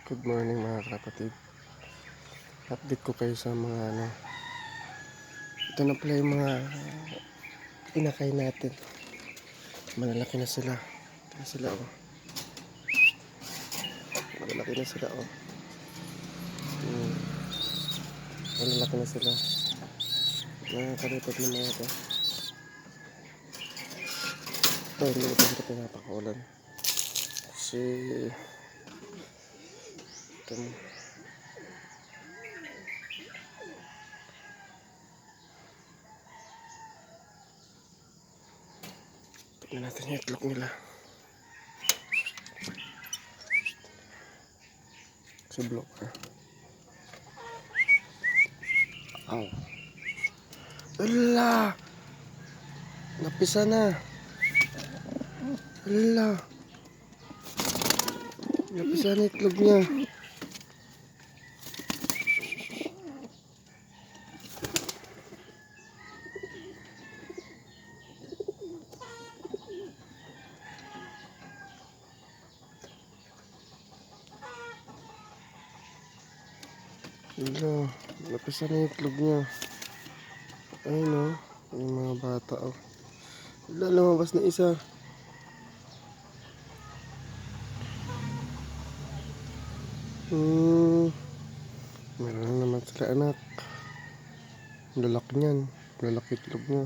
Good morning mga kapatid. Update ko kayo sa mga ito na pala yung mga inakay natin. Malalaki na sila. Ito na sila oh. Malalaki na sila oh. Malalaki na sila. Nakakalipat na mga ito. Ito hindi ko sila pinapakulan. Kasi ito tignan natin yung itlog nila. Si blocker. Ow. Ala! Napisa na. Ala! Napisa na itlog niya. Ala! Napisa na itlog niya. Ayun o. Yung mga bata o. Ala! Lumabas na isa. Meron na naman sila anak. Lalaki niyan. Lalaki itlog niya.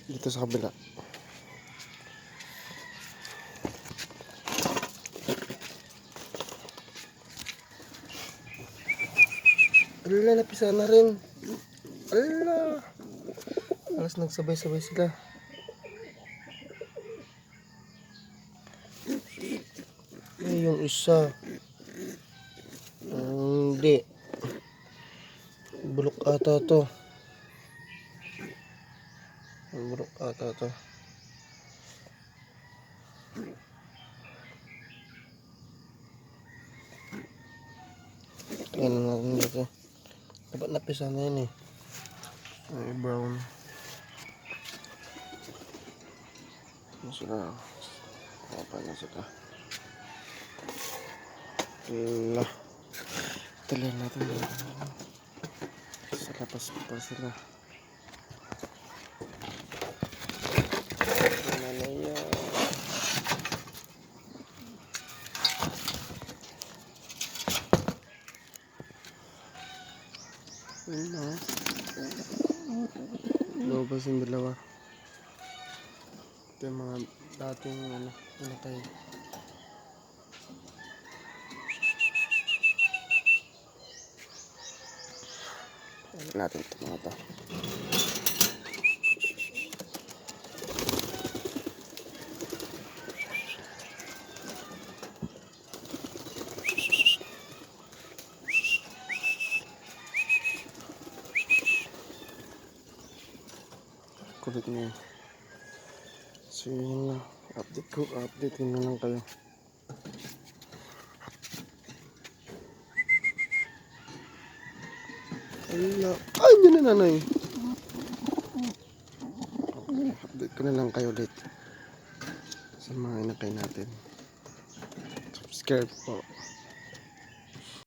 Dito sa kabila. Ala, napisa na rin. Ala. Alas nagsabay-sabay sila. Ay, yung isa. Hindi. Bulok ata to. Bulok ata to. Yan na natin dito. Dapat napisa na yan eh. Ay, brown. Ano sila? Apa na sila? Ala. Talan natin. Sa lapas pa sila. Ano na yan? Ano? Lobas yung dalawa. Ito yung mga dating inakay. Ano natin ito mga ito. Kulit niya. So yun lang. Update na lang kayo. Ala. Ay, yun na nanay. Okay, update ko na lang kayo ulit sa mga inakay natin. Subscribe po.